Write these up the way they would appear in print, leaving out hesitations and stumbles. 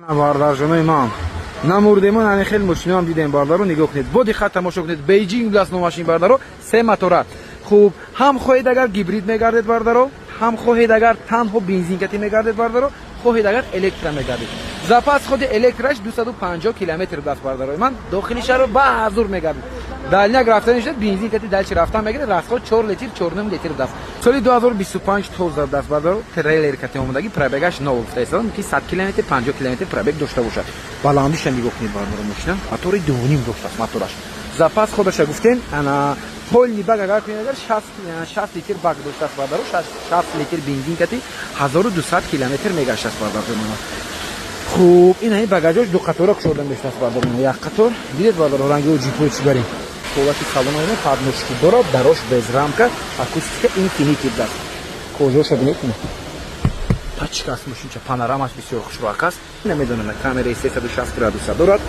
Бардарҷонои ман намурде ман ани хел мошинаам дидем бардаро нигоҳ кунед. Бо диққат тамошо кунед. Бейҷинг даст номашин бардаро 3 мотора. Хуб, ҳам хоҳед агар гибрид мегардед бардаро, ҳам хоҳед агар танҳо бензинкатӣ мегардед бардаро, хоҳед агар электро мегардед. Запас ходи электраш 250 километр даст бардарои ман. Дохили шаҳро баъзур мегардед. Дальняк рафтани шуд бензинкати дальчи рафтан мегиред, расход 4 литр 4,5 литр даст. Соли 2025 тоза даст бардаро трейлер кати омадаги пробегаш 0 фестал ки 100 км 50 км пробег дошта бошад. Баландиша нигоҳ кунед бардаро мошина мотори дувним доштаст мотораш. Запас ходаша гуфтем ана полни баг агар кунед агар 60 литр баг доштаст бардаро 60 литр бензинкати 1200 км мегашаст бардаро мана. Хуб, ин багажош ду қатора кушодан доштаст бардаро як қатор дидед бардаро ранги ҷипои чигари ҳолати салони подножки дорад, дарош без рамка, акустика инфинити даст. Кожоша бинед пачка аст мошинча, панорамаш бисёр хушроҳак аст. Намедонам камераи 360 градуса дорад.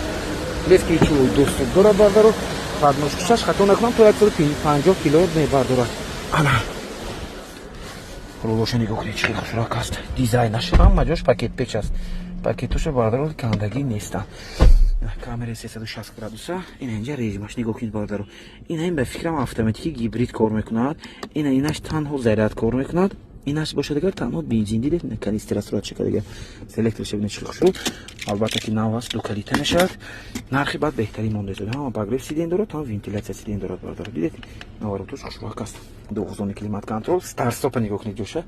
Лески чулои доступ дорад бардаро. Подножкишаш хато накунам то 150 кг мебардорад. Ана. Рулоша нигоҳ кунед чӣ хушроҳак аст. Дизайнаш ҳама ҷош пакет печ аст. Пакетоша бардаро кандагӣ нестан. Камера 360 градуса. Инҷа режимаш нигоҳ кунед бардаро. Ин ба фикрам автоматики гибрид кор мекунад. Инаш танҳо заряд кор мекунад. Инаш бошад агар танҳо бензин дидед канистра сурат чекадага селектор шабина чӣ хушро. Албатта ки навас ду калита мешавад. Нархи баъд беҳтарин монда шуд. Ҳама багрев сиден дорад, ҳам вентилятсия сиден дорад бардаро. Дидед? Наворотош хушроҳак аст. 2 зони климат контрол, старт стоп нигоҳ кунед ҷоша.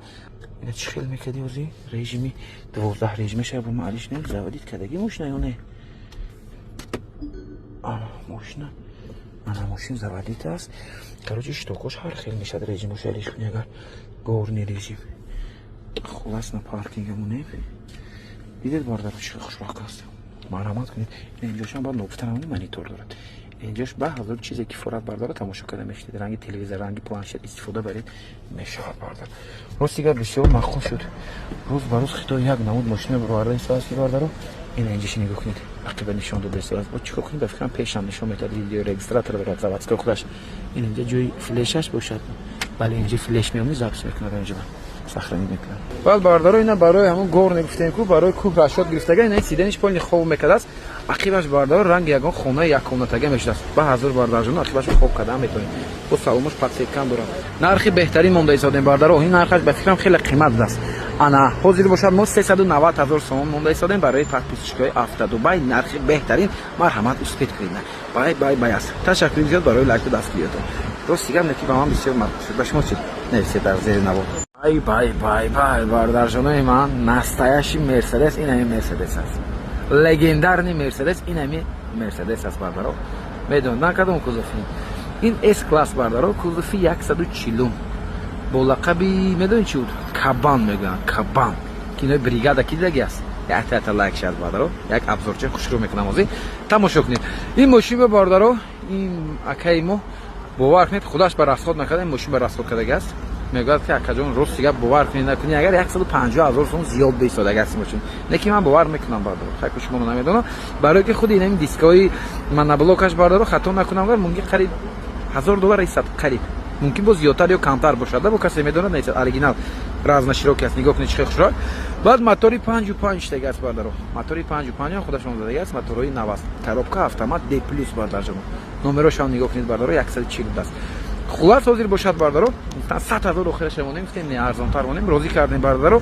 Ина чӣ хел мекади ҳозир? Режими 12 режим мешавад бо маълиш не заводид кадаги мошина ё не? Мошина ана мошин заводит аст. Короче штокош ҳар хел мешад режимош алиш куни агар горни режим. Хулас на паркинга монем. Дидед бардаро чӣ хушроҳак аст. Марҳамат кунед. Инҷошам баъд нуфтанамони монитор дорад. Инҷош ба ҳазор чизе кифорат бардаро тамошо карда мешавед. Ранги телевизор, ранги планшет истифода баред мешавад бардар. Ростига бисёр махсус шуд. Рӯз ба рӯз Хитой як намуд мошина бироварда истодааст ки бардаро. Ин инҷош нигоҳ кунед. Ақиба нишон дода истодааст. Бо чӣ кунед ба фикрам пешам нишон метад видео регистратор дорад заводской худаш. Ин инҷа ҷои флешаш бошад. Бале инҷа флеш меомад запис мекунад инҷа. Сохранить мекунад. Баъд бардаро ина барои ҳамон гор негуфтем ку барои кӯҳ расшод гирифтага ина сидениш полни хоб мекардааст. Ақибаш бардаро ранги ягон хонаи яккомнатага мешудааст. Ба ҳазор бардарҷон ақибаш хоб кардан метавонед. Бо саломаш подсветкам дорад. Нархи беҳтарин монда истодем бардаро. Ин нархаш ба фикрам хеле қимат аст. Ана ҳозир бошад мо 390 000 сомон монда истодем барои подписчикои автодубай. Нархи беҳтарин марҳамат успед кунед. Бай аст. Ташаккури зиёд барои лайки дастгириятон. Ростига неки ба ман бисёр махсус шуд. Ба шумо чӣ? Нависед дар зери навод. Бай бардарҷонои ман настоящий мерседес инами мерседес аст. Легендарный мерседес инами мерседес аст бардаро. Медондан кадом кузофи? Ин S класс бардаро кузофи 140 бо лақаби медонед чӣ буд? Кабан мегӯянд. Кабан. Кинои бригада ки дидаги аст. Як лайк шад бардаро. Як абзорча хушрӯ мекунам ҳозир. Тамошо кунед. Ин мошин бардаро ин акаи мо бовар кунед худаш ба расход накарда. Ин мошин ба расход кардаги аст. мегӯяд ки акаҷон ростига бовар кунед накунед агар 150 000 сом зиёд баистодаги аст мошин. Не ки ман бовар мекунам бардаро. Хайко шумо намедонам. Барое ки худи инами дискои моноблокаш бардаро хато накунам агар мумкин қариб $1000 истад қариб. Мумкин бо зиёдтар ё камтар бошад. Бо касе медонад не оригинал разна широки аст. Нигоҳ кунед чӣ хушроҳ. Баъд мотори 55 таги аст бардаро. Мотори 55 худашон задаги аст. моторои навас. Коробка автомат D+ бардарҷон. Номерошам нигоҳ кунед бардаро 140 аст. Хулас ҳозир бошад бардаро 100 000 охираш монем гуфтем не арзонтар монем розӣ кардем бардаро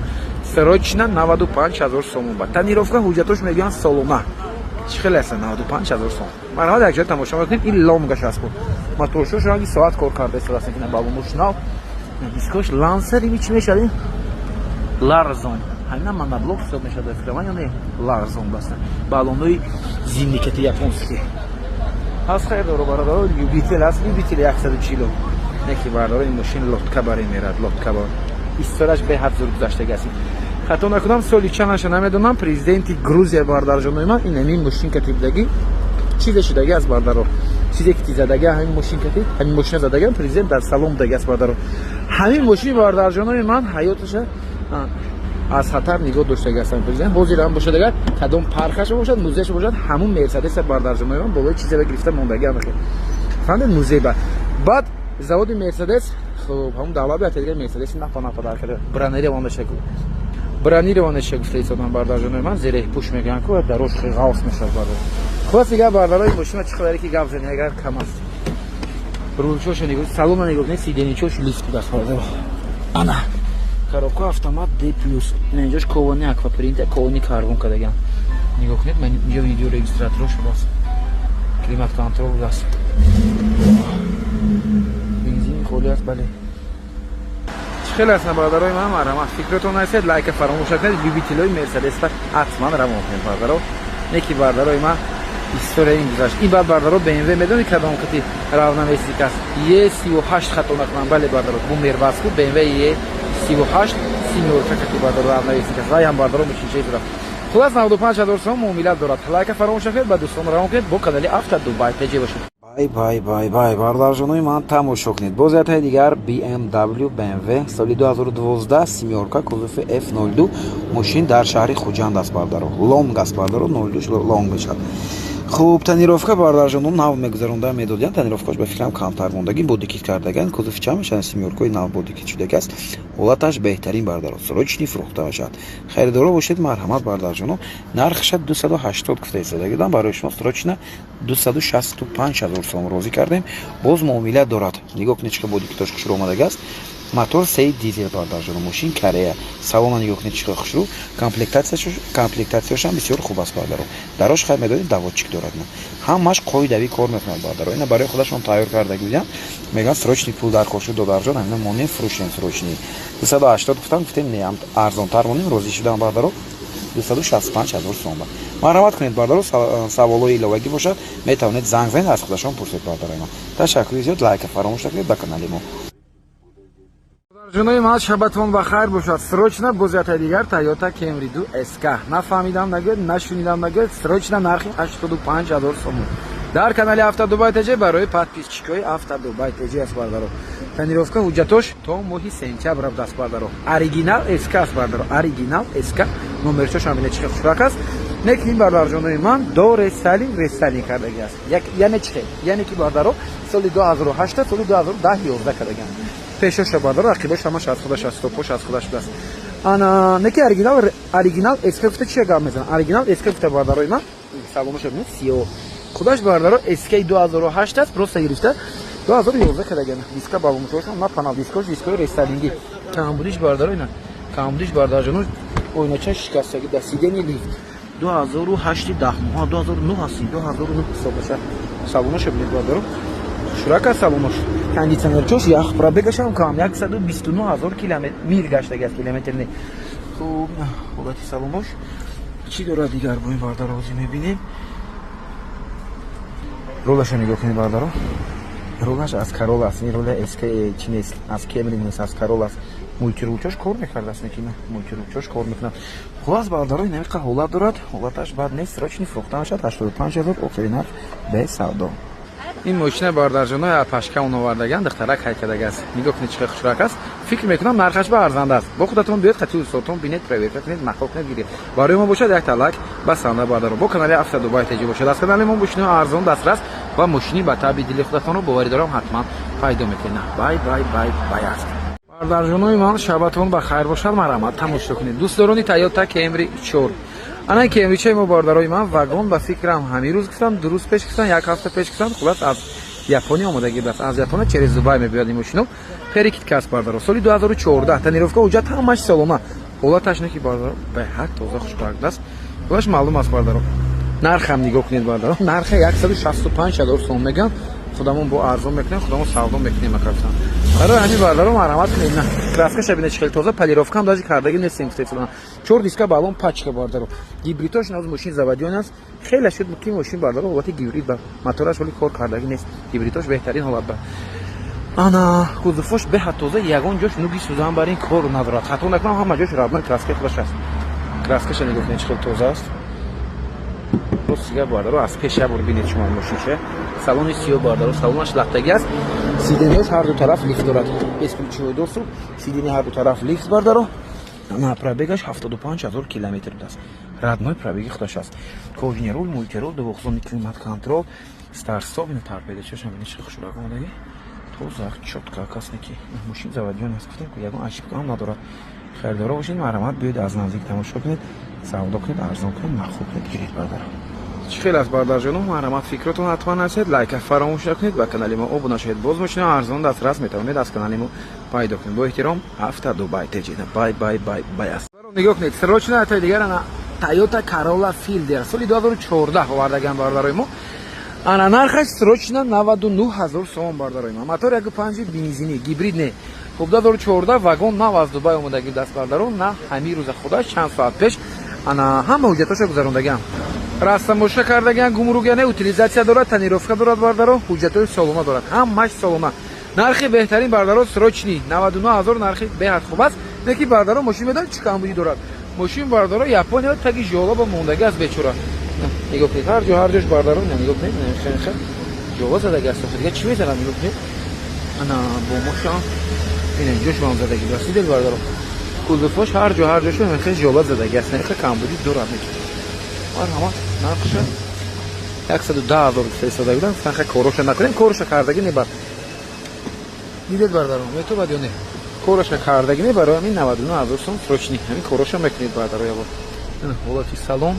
срочна 95 000 сомон ба танировка ҳуҷҷатош мегӯянд солона чӣ хеле аст 95 000 сомон марҳамат як ҷоя тамошо мекунем ин ломгаш аст бо моторшош ранги соат кор карда истодааст ин балонуш нав дискош лансери чӣ мешавад ларзон ҳамина моноблок ҳисоб мешавад фикраман ё не ларзон баста балонои зимникати японский аз хайр доро бародаро любител аст любител 140 неки бародаро ин мошин лотка баре мерад лотка бар историяш беҳад зур гузаштаги аст хато накунам соли чандаша намедонам президенти Грузия бардарҷонои ман ин ҳамин мошин катибдаги чизе шудаги аст бардаро чизе ки задаги ҳамин мошин катиб ҳамин мошина задаги президент дар салон даги аст бардаро ҳамин мошин бардарҷонои ман ҳаёташа аз хатар нигоҳ доштаги ҳастанд президент ҳозир ҳам бошад агар кадом паркаш бошад музеяш бошад ҳамун мерседес бардарҷонои ман болои чизе гирифта мондаги ам фаҳмед музей ба баъд заводи мерседес хуб ҳамун давлат беҳтар мерседес напа дар карда бранери ванда шакл Бронированный еще гуфтеется там бардажный ман, зерех пуш меганку, дорожка гаус мешал бардаж. Хваст ига бардарой машина чихлари ки гав зани агар кам аст. Рулчош нигоҳ салона нигоҳ не сиденичош лифт даст бардаш. Ана. Коробка автомат D+. Инҷош ковони аквапринт, ковони карбон кардаган. Нигоҳ кунед, ман инҷо видео регистратор шудааст. Климат контрол даст. Бензин холи аст, бале. خیلی از برادرای من مرحمت فکرتون نرسید لایک فراموش نکنید بی‌بی‌تیلوی مرسدس تا حتما روان کنید برادرها نکی برادرای من استوری این گذشت این بعد برادرها BMW میدونی کدام کتی راونویستی است یه 38 خط اونم بله برادرها بو میرباسکو BMW یه 38 سینیور کتی برادرها راونویستی است رایم برادرها میشین چه طرف خلاص 95000 سوم مومیلت دارد لایک فراموش نکنید بعد دوستان روان کنید با کانال افتا دبی پیجی باشید бай бардарҷонои ман тамошо кунед бозиятҳои дигар BMW соли 2012 семёрка кузуфи F02 мошин дар шаҳри хуҷанд аст бардаро лонг аст бардаро 02 лонг мешавад хуб тонировка бардарҷонон нав мегузаронда медодиан тонировкаш ба фикрам камтар мондагӣ бодикит кардаган кузуфи чанд мешавад семёркаи нав бодикит шудагааст ҳолаташ беҳтарин бардаро срочни фурӯхта бошад харидоро бошед марҳамат бардарҷонон нархша 280 гуфта истодагидам барои шумо срочна 265000 сом розӣ кардем боз муомила дорад нигоҳ кунед чиқа бодикитош хушрӯ омадагааст мотор 3 дизел бардарҷонон мошин корея салона нигоҳ кунед чиқа хушрӯ комплектатсияшам бисёр хуб аст бардаро дарош хай медонед давочик дорад ҳамаш қоидави кор мекунад бардаро ина барои худашон тайёр карда гӯям меган срочни пул дар кор шуд додарҷон ина мо не фурӯшем срочни 280 гуфтем не арзонтар монем розӣ шудам бардаро 265000 сом марҳамат кунед бардаро саволои иловагӣ бошад метавонед занг занед аз худашон пурсед бардарои ман ташаккури зиёд лайка фаромӯш накунед ба канали мо جنوی ما شبتون بخیر باشد سروچنا بوزیت دیگر تویوتا کمری 2 اسکا نفهمیدم نگید نشونیدم نگید سروچنا نرخی 85000 سوم در کانال افتا دبی تجی برای подписчикои افتا دبی تجی است باردارو тонировка ҳуҷҷатош то моҳи сентябр даст бардаро оригинал эска аст бардаро оригинал эска номерчош ҳамина чихе хушрак аст неки ин бардарҷонои ман до рестайлинг кардаги аст яъне чихе яъне ки бардаро соли 2008 соли 2010 11 кардаган пешоша бардаро рақибош ҳамаш аз худаш аст топош аз худаш даст ана неки оригинал эска гуфта чия гап мезанам оригинал эска гуфта бардарои ман саломош бинед сиё худаш бардаро эскаи 2008 аст просто гирифта 2011 кардаган диска бавумтошам на панал дискош дискои рестайлинги камбудиш бардаро ина камбудиш бардарҷоно ойнача шикастаги да сидени лифт 2008 10 2009 аст 2009 ҳисобаша салонош бинед бардаро шурака салонош кондитсионерчош ях пробегашам кам 129000 километр мил гаштаги аст километр не хуб ҳолати салонош чӣ дорад дигар бо ин бардаро ҳозир мебинем рулаша нигоҳ кунед бардаро рулаш аз карол аст ин рула эска чи нест аз кемри нест аз карол аст мултирулчош кор мекардааст мекина мултирулчош кор мекунад хулас бардаро ин ҳамиқа ҳолат дорад ҳолаташ бад нест срочни фурӯхта мешавад 85000 охири нарх бе савдо ин мошина бардарҷонои апашка он овардаган духтарак ҳайкадаги аст нигоҳ кунед чиқа хушрак аст фикр мекунам нархаш ба арзанда аст бо худатон биёед қатъи усотон бинед проверка кунед мақол кунед гиред барои мо бошад як талак ба санда бардаро бо канали افتا دبی تجی бошад аз канали мо мошина арзон дастрас ва мошини ба таби дили худатонро боварӣ дорам ҳатман пайдо мекунед бай аст бардарҷонои ман шабатон ба хайр бошад марҳамат тамошо кунед дӯстдорони Toyota Camry 4 ана кемричаи мо бардарои ман вагон ба фикрам ҳамин рӯз гуфтам ду рӯз пеш гуфтам як ҳафта пеш гуфтам хулас аз япония омадаги даст аз япония через дубай мебиёд ин мошино перекитка аст бардаро соли 2014 тонировка ҳуҷҷат ҳамаш солома ҳолаташ не ки бардаро беҳад тоза хушбак даст худаш маълум аст бардаро нархам нигоҳ кунед бардаро нархи 165000 сом меган худамон бо арзон мекунем худамон савдо мекунем акафтан барои ҳамин бардаро марҳамат кунед на краскаша бинед хеле тоза полировкам даже кардаги нестем гуфтед чор диска балон пачка бардаро гибридош наоз мошин заводиён аст хеле шуд ки мошин бардаро ҳолати гибрид ба мотораш вале кор кардаги нест гибридош беҳтарин ҳолат ба ана кузуфош беҳад тоза ягон ҷош нуги сӯзан бар ин кор надорад хато накунам ҳама ҷош равнак краска худаш аст краскаша нигоҳ кунед хеле тоза аст ростига бардаро аз пеша бор бинед шумо мошинша салони сиё бардаро салонаш лахтаги аст сиденияш ҳар ду тараф лифт дорад бесключевой доступ сидени ҳар ду тараф лифт бардаро на пробегаш 75000 километр даст родной пробеги худаш аст кожини рул мультирул двухзонный климат контрол старт-стоп ин торпедачаш ҳамин чӣ хушрак омадаги тоза чётка акасники мошин заводиён аст гуфтем ягон ошибка ҳам надорад خریدارا باشید، مرحمت بیاید از نزدیک تماشا کنید، سودا کنید، ارزان کنید، مخوب کنید، گیرید برادر. خیلی از برادر جانم، مرحمت فکرتون حتما هستید، لایک فراموش نکنید و کانال ما ابونه شید. باز ماشین ارزان دسترس میتونید از کانال ما پیدا کنید. با احترام هفته دبی تجید. بای بای بای بای. نگاه کنید، سرچنا تا دیگر انا تویوتا کارولا فیلدر سال 2014 آوردگان برادرای ما. انا نرخش سرچنا 99000 سوم برادرای ما. موتور 1.5 بنزینی گیبرید نه. خب 2014 واگن نو از دبی اومدگی دست برادران نه همین روز خودش چند ساعت پیش انا همه حجتاشو گذروندگان. راستموشه کردگان گمرک نه утилизация دارد، تنیروفکا دارد برادران، حجتای سالمه دارد، همش سالمه. نرخی بهترین برادران سرچنی 99000 نرخی بهت خوب است. یکی برادران ماشین بدن چی کم بودی دارد. ماشین برادران ژاپنیا تاگی جولا با موندگی از بیچاره. نگاه کنید هر جاش برادران نگاه کنید خیلی جولا زدگی است. دیگه چی میذارن نگاه کنید. انا با ماشین این جوش وام زدگی است دل برادران. کلفاش هر جاش خیلی جولا زدگی است. نرخ کم بودی دارد میگه. مرحمت نرخش 110000 300 بودن. فقط کوروش نکنیم، کوروش کاردگی نبود. دیدید برادران تو بدونه کوروش کاردگی نه برای همین 99000 سوم سرچنی همین کوروش میکنید برادرای آقا. این حالتی салон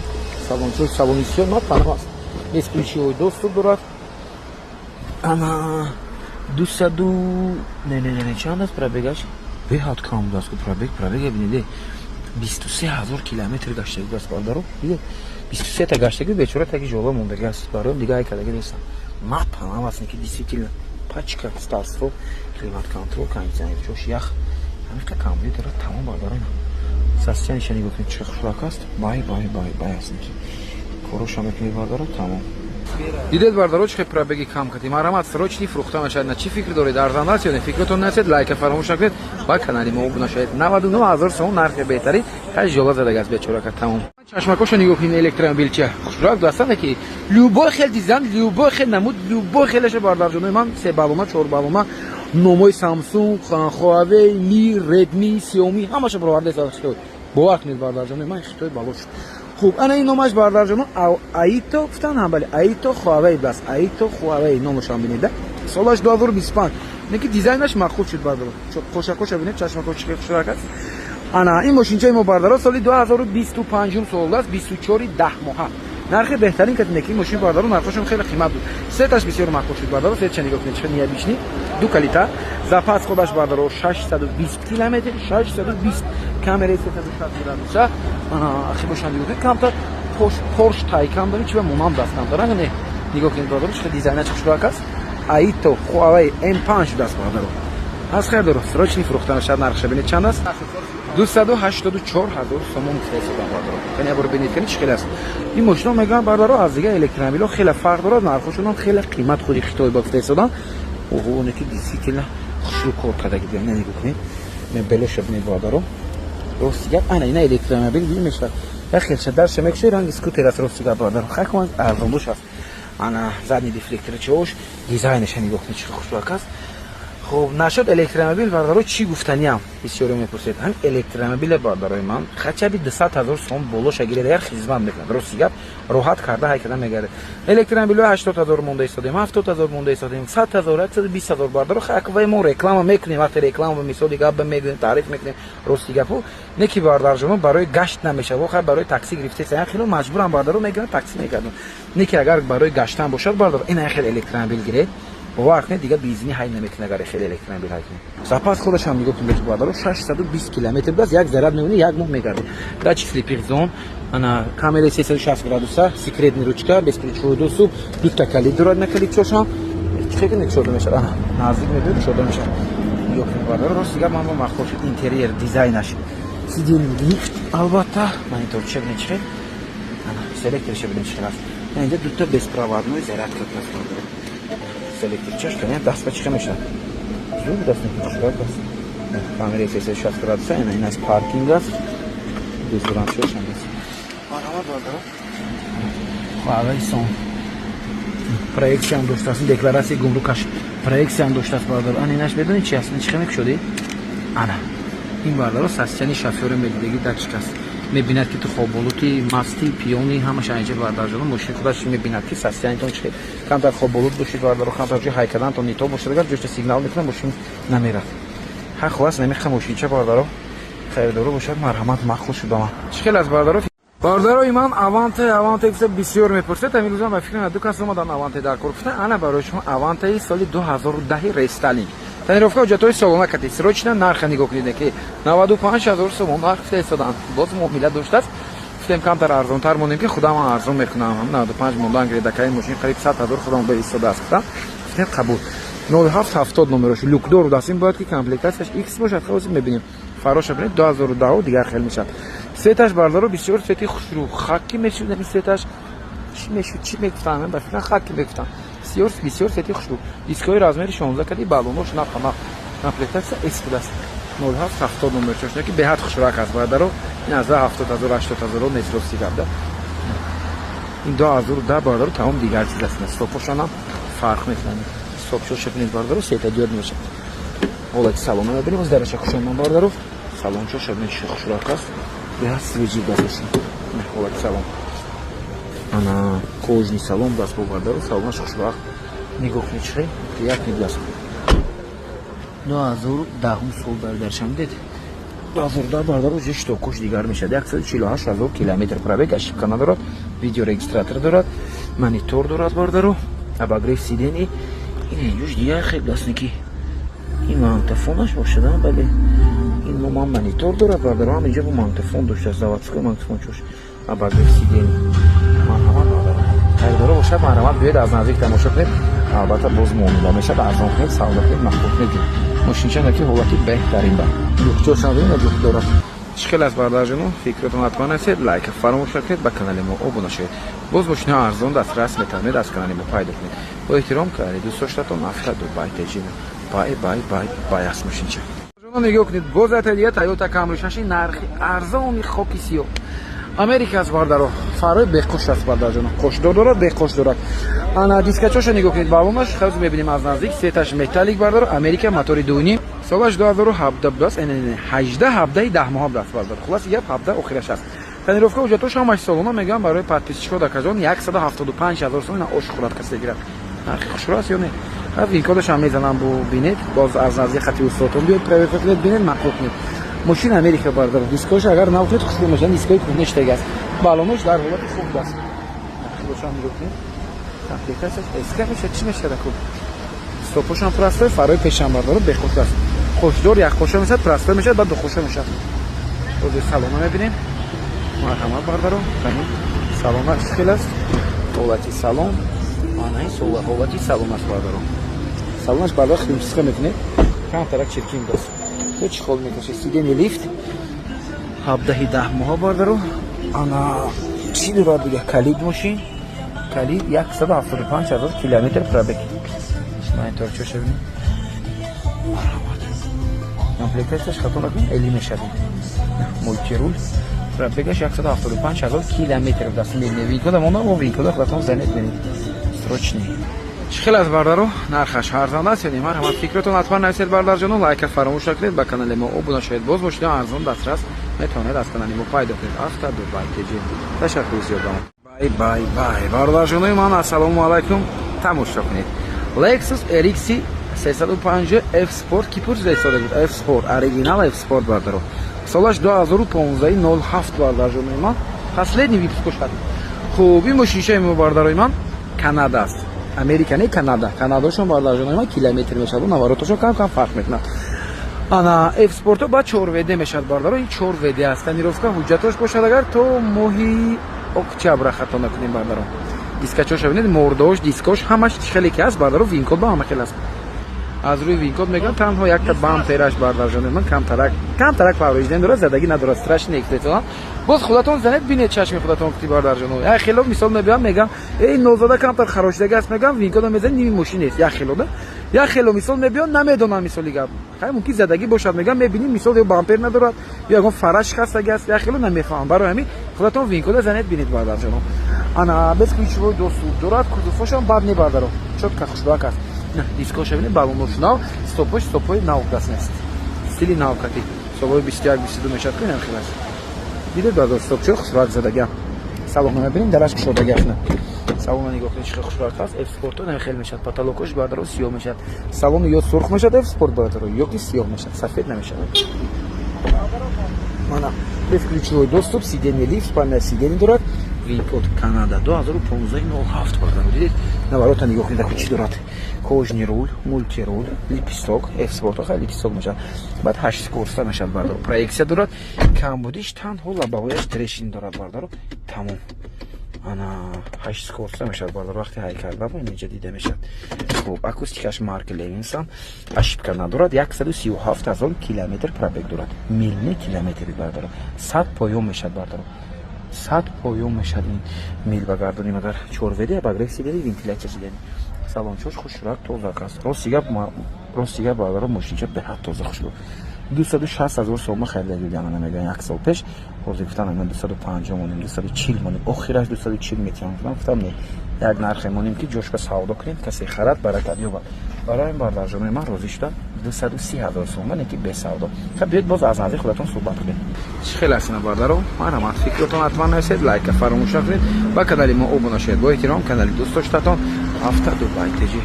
все ما پناه است. без ключевой достуp دارد. اما 200 نه چند است پробегаш بهات کام داشت پробег ببینید 23000 کیلومتر گشتگی است برادرو. دیگه 23 تا گشتگی بیچاره تاگی جولا موندگی است برای دیگه ای کدگی نیست. ما پناه است که دیسیپلین пачка старство климат контрол кондиционер чош ях ҳамиқа камбуди дорад тамом бардорон состояние нигоҳ кунед чӣ хушак аст бай аст ки короша мекунед бардорон тамом. дидед бардорон чӣ пробеги кам кардем. марҳамат срочни фурӯхта мешавад. на чӣ фикр доред арзон аст ё не? фикртон насед лайка фаромӯш накунед ва канали мо обуна шавед. 99000 сом нархи беҳтарин ҳаж жола задаги аст бечорака тамом. чашмакоша нигоҳ кунед электромобилча хушрак дастане ки любой хел дизайн любой хел намуд любой хелеше бардарҷонои ман 3 балома 4 балома номои Samsung, Huawei, Mi, Redmi, Xiaomi ҳамаша бароварда ҳисоб шуд. бовар кунед бардарҷонои ман хитой балош. хуб ана ин номаш бардарҷоно Aito гуфтан ҳам бали Aito Huawei бас Aito Huawei номашам бинед. солаш 2025 неки дизайнаш махсус шуд бардар. қошакоша бинед чашмакош чӣ хушрак аст. انا این ماشینچه ما باردارا سال 2025 سال است 24 10 ماه. نرخ بهترین که نکی ماشین باردارا نرخشون خیلی قیمت بود. سه تاش بسیار معقول شد باردارا سه چنین گفتن چه نیه بیشنی دو کالیتا زاپاس خودش باردارا 620 کیلومتر 620 کامرای 360 گرم. اخی باشن دیگه کمتر پورش تایکان داریم چه مونام دستم دارن نه نگاه کنید باردارا چه دیزاین چه شروع است. Aito Huawei M5 دست باردارا از خیر درست سرچنی فروختن شد نرخش ببینید چند است 284000 сомон فرستادم باردارا. یعنی برو ببینید که چه خیلی است. این ماشینا میگن باردارا از دیگه الکترومبیل خیلی فرق داره، نرخشون هم خیلی قیمت خودی خیلی با فرستادن. اوه اون که دیسیپلین خوشو کار کرده که نمیگه کنید من بلش ببینید باردارا. روسیه انا اینا الکترومبیل میشه. خیلی شدار شمکشه رنگ اسکوتر است روسیه باردارا. خیلی کم ارزان باشه. انا زدنی دیفلکتر چوش دیزاینش نمیگه چه خوشو است. خب نشد الکترومبیل باردارو چی گفتنیم بسیاری میپرسید. هم الکترومبیل بارداروی من خچبی 200000 сом болоша гирад хизмат мекунад. рост гап роҳат карда ҳай када мегарад. электромобил 80000 монда истодем 70000 монда истодем 100000 120000 бардаро хаквай мо реклама мекунем. вақте реклама мисоли гап мегӯем таъриф мекунем рост гапу неки бардарҷомо барои гашт намешавад. вохай барои такси гирифте саян хело маҷбурам бардаро мегӯям такси мекардам. неки агар барои гаштан бошад бардаро ин хел электромобил гиред وقت نه دیگه بیزنی های نمیکنه اگر خیلی الکترومبیل های کنه. زاپاس خودش هم میگفتم که بالا 620 کیلومتر باز یک ضرب نمونه یک ماه میگرده. داچ فلیپر زون انا کامera 360 گرادوسا سیکرت نیروچکا без ключевой доступ دو تا کلید دارد. نکلید چوشم چه کنه شده میشه نزدیک میاد شده میشه. میگم بالا راست دیگه من مخصوص اینتریور دیزاینش سیدین لیفت البته من اینطور چه نمیشه. انا سلکترش بدیم چقدر. اینجا دو تا безпроводной зарядка است. Электричаш, конечно, даст почти мешает. Звук даст не пускает вас. Камера если сейчас градуса, и на нас паркинг даст. Здесь раньше еще есть. Арава бардара. Хуавей сон. Проекция доштасын декларация гумрукаш. Проекция доштас бардара. Ани наш بدونی چی است؟ چی خمیک شده؟ انا. این бардара сасчани шофёр мегидеги датчикаст. میبیند که تو خوابالوتی مستی پیونی همش اینجا باردارجان ماشین خودش میبیند که ساستیانتون چه کم در خوابالوت باشید باردارو کم در جای های کردن تو نیتو باشه اگر جوش سیگنال میکنه ماشین نمیره. ها خلاص نمیخوام ماشین چه باردارو хайрдору бошад, марҳамат махлуш шудам. Чӣ хел аст бародаро? Бародарои ман Аванте гуфта бисёр мепурсед. Амин рӯзам ба фикр ду кас омадан Аванте дар кор гуфта. Ана барои шумо Авантеи соли 2010 рестайлинг. Тонировка ҳуҷҷатҳои солона кати срочна нарха нигоҳ кунед ки 95000 сомон нарх фистодан. Боз муомила доштааст. Гуфтем камтар арзонтар монем ки худам арзон мекунам. 95 мондан гирдакаи машин қариб 100000 худам ба истода аст. Гуфтем қабул. 0770 номерош люкдор дастим бояд ки комплектасияш X бошад. Хозир мебинем. Фароша бинед 2010 дигар хел мешад. Светаш бардаро бисёр свети хушрӯ. Хакки мешуд ин светаш. Чӣ мешуд? Чӣ мегуфтам? Ба фикр хакки мегуфтам. Бисёр свети хушрӯ. Дискои размери 16 кади балонош нафама. Комплектация S будаст. 0770 номерош шуд ки беҳад хушрӯак аст бардаро. Ин аз 70000 80000 несрости гапда. ин 2010 бардаро тамом дигар чиз аст. Стопошонам фарқ мекунад. Стопшо шепнед бардаро сета диод мешад. Ҳолати салона мебинем аз дараша хушонам бардаро. Салончо шепнед хушрӯак аст. Беҳад свежи даст. Ҳолати салон. Ана кожни салон даст бо бардаро салонаш хушрӯак. Нигоҳ кунед чӣ? Як нигаст. 2010 сол бардаршам дед. 2010 бардаро ҷе штокош дигар мешад. 148000 километр пробег, ошибка надорад, видео регистратор дорад, монитор дорад бардаро, обогрев сидений. Ин юж дигар хел дасники. Ин магнитофонаш бошад, бале. Ин номан монитор дорад бардаро, ҳаминҷа бо магнитофон доштааст, заводской магнитофон чош. Обогрев сидений. Марҳамат бардаро. Хайрдоро бошад, марҳамат биёед аз наздик тамошо кунед. Албатта боз муомила мешад, арзон кунед, савдо кунед, махлуқ кунед. Мошинчаки ҳолати беҳтарин ба. Люкчошам бинед, люк дорад. Чӣ хел аст бардарҷоно? Фикротон ҳатман расед, лайка фаромӯш накунед, ба канали мо обуна шавед. Боз мошинаҳо арзон дастрас метавонед аз канали мо пайдо кунед. Бо эҳтиром канали дӯстдоштатон Афра Дубай теҷина. Бай аст мошинча. Ҷоно нигоҳ кунед, боз ателие Toyota Camry 6 нархи арзони хоки сиёҳ. Америка аст бардаро. Фарои беқош аст бардарҷоно. Қошдор дорад, беқош дорад. Ана дискачошо нигоҳ кунед, балонаш ҳозир мебинем аз наздик, светаш металлик бардаро. Америка мотори 2.5. Солаш 2017 будааст, 18 10 моҳ будааст бардаро. Хулоси гап 17 охираш аст. Тонировка ҳуҷҷатош ҳамаш солона мегӯям барои подписчикҳо дакаҷон 175000 сом ина ош хӯрад касе гирад. Нархи хушрӯ аст ё не? Ҳав инкодаш ҳам мезанам бо бинед, боз аз наздик хати устотон биёд проверка кунед, бинед мақлуқ кунед. Мошина Америка бардаро. Дискош агар навхед хушрӯ мешад, дискои кӯҳнештаги аст. Балонош дар ҳолати хуб аст. Хушрӯшам нигоҳ кунед. Комплектасияш эска мешад, чӣ мешад акӯ? Стопошам простой, фарои пешам бардаро бехош аст. Хошдор якхоша мешад, простой мешад, баъд духоша мешад. Ҳозир салона мебинем. Марҳамат бардаро. Салона чӣ хел аст? Ҳолати салон. Ана ин ҳолати салон аст бардаро. Салонаш бардаро химчистка мекунед. Камтарак чиркин даст. То чӣ хол мекашед? Сидени лифт. 17 моҳа бардаро. Ана чӣ дорад дига? Калид мошин. Калид 175000 километр пробег. Монитор чоша бинед. Марҳамат. Комплектасияш хато накунед, эли мешад. Мультирул. Пробегаш 175000 километр даст мебинед. Винкода монда бо винкода худатон занед бинед. Срочный. Чӣ хел аст бардаро? Нархаш арзон аст ё не? Марҳамат, фикротон ҳатман нависед бардарҷоно, лайка фаромӯш накунед, ба канали мо обуна шавед. Боз мошинаҳо арзон дастрас метавонед аз канали мо пайдо кунед. Авто Дубай теҷин. Ташаккур зиёд дорам. Бай. Бародарҷонои ман, ассалому алайкум. Тамошо кунед. Lexus RX 350 F Sport ки пурс истода буд. F Sport, оригинал F Sport бардаро. Солаш 2015 07 бардарҷонои ман. Последний выпуск шуд. Хуб, ин мошинчаи мо бардарои ман Канада аст. Америка не Канада. Канадашон бардарҷонои ман километр мешад. Наворотошо кам фарқ мекунад. Ана F Sport ба 4WD мешад бардаро. Ин 4WD аст. Тонировка ҳуҷҷатош бошад агар то моҳи октябр хато накунем бардаро. Дискачоша бинед, мордош, дискош ҳамаш хеле ки аст бардаро, винкод ба ҳама хел аст. Аз рӯи винкод мегӯям танҳо якта бампераш бардарҷонои ман камтарак павроиҷден дорад, задагӣ надорад, страшне эксплетон. Боз худатон занед бинед чашми худатон кути бардарҷоно. Як хело мисол мебиём мегӯям, эй нозода камтар харошидаги аст мегӯям, винкода мезанед ними мошин нест. Як хело да. Як хело мисол мебиём, намедонам мисоли гап. Хай мумкин задагӣ бошад, мегӯям мебинем мисол ё бампер надорад, ё ягон фараш хастаги аст. Як хело намефаҳмам. Барои ҳамин худатон винкода занед бинед бардарҷоно. Ана без ключевой доступ дорад, кузуфошам бад не бардаро. Чотка хушбак аст. Дискоша бинед, балонош нав, стопои нав даст нест. Стили нав кати. Собой 21-22 мешад кунем хелас. Дидед бардар стопчо хушбак задагиам. Салонно мебинем, дараш кушодаги аст. Салонно нигоҳ кунед, чӣ хушбак аст. F Sport не хел мешад, потолокош бардаро сиёҳ мешад. Салонно ё сурх мешад F Sport бардаро, ё ки сиёҳ мешад, сафед намешад. Mana безключовой доступ, сиденье лифт, панель сидений дорад. Винкод Канада 2015-07 бардaro. Дидед, наворота нигоҳ кунед чӣ дорад. Кожни рул, мультирул, липисток, экспорт охай липисток мешавад. Баъд 8 скоростта мешавад бардaro. Проекция дорад. Камбудиш танҳо лабаҳояш трешин дорад бардaro. Тамом. Ана 8 скоростта мешавад бардaro. Вақте ҳай карда бо инҷа дида мешавад. Хуб, акустикаш марки Levinson, ошибка надорад. 137,000 километр пробег дорад. Милни километри бардaro. 100 поён мешавад бардaro. 100 поён мешавад ин мил багардоним агар чорведе багрекси деди вентиляция сидени. Салончош хушрак тозак аст. Ростига бардaro мошинча беҳад тоза хушрак. 260,000 сом харида дидам намегӯям 1 сол пеш. ҳозир гуфтам ман 250 монем 240 монем охираш 240 метиҳам. Гуфтам не як нархе монем ки ҷошка савдо кунем касе харад баракат ёбад. барои ин бардарҷонои ман розӣ шудам 230,000 сом не ки бесавдо. хаб биёед боз аз назди худатон суҳбат кунем. чӣ хел астина бардаро марҳамат фикротон ҳатман нависед лайка фаромӯш накунед ба канали мо обуна шавед бо эҳтиром канали дӯст доштатон авто дубай теҷи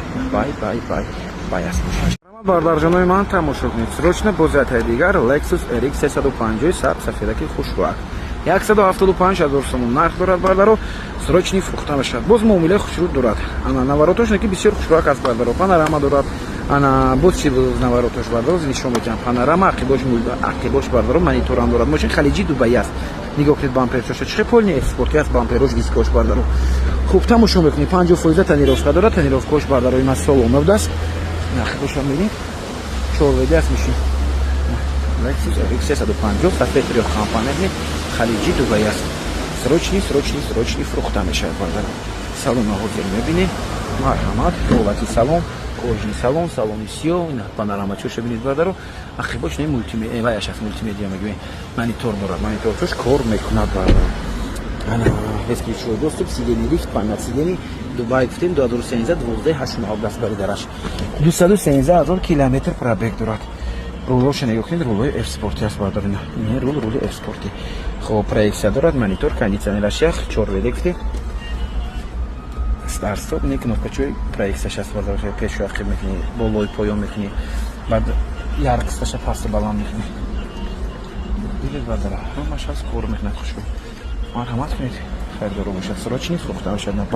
бай аст бошад. бардарҷонои ман тамошо кунед срочно бо зиёдатаи дигар Lexus RX 350 саб сафедаки хушроак 175,000 сом нарх дорад бардаро срочни фурӯхта мешавад. Боз муомилаи хушрӯ дорад. Ана наворотошне ки бисёр хушроак аст бардаро. Панорама дорад. Ана боз чи наворотош бардаро нишон медиҳам. Панорама ақибош бардаро монитор ҳам дорад. Мошин халиҷи Дубай аст. Нигоҳ кунед бампершош чӣ полни экспорти аст бамперош дискош бардаро. Хуб тамошо мекунед 50% тонировка дорад. Тонировкош бардаро ин солон авдаст. Нархош ҳам мебинед. чорведе аст мешин. Lexus RX 350 сафедри компания халиҷи Дубай аст. Срочни фурӯхта мешавад бардаро. Салон ҳозир мебинед. Марҳамат, ҳолати салон, кожни салон, салони сиёҳ, ин панорама чош бинед бардаро. Ахибош не мультимедия аст, мультимедия мегӯем. Монитор дорад, мониторчош кор мекунад бардаро. Ана безключовой доступ, сидени лифт, панел сидени Дубай гуфтем 2013 12,8 баридараш. 213,000 километр пробег дорад. Рулоша нигоҳ кунед, рулои F-спорти аст бардаро. Не рули F-спорти. Хоб проекция дорад, монитор, кондитсионераш ях, чорведе гуфтем. Старт-стоп, не кнопкачои проекцияш аст бардаро. Пешо ақиб мекунӣ, болои поён мекунӣ. Баъд яркосташа пасту баланд мекунӣ. Дидед бардаро, ҳамаш аст кор мекунад хушбо. Марҳамат кунед. Хайрдоро бошад. Срочни фурӯхта мешавад.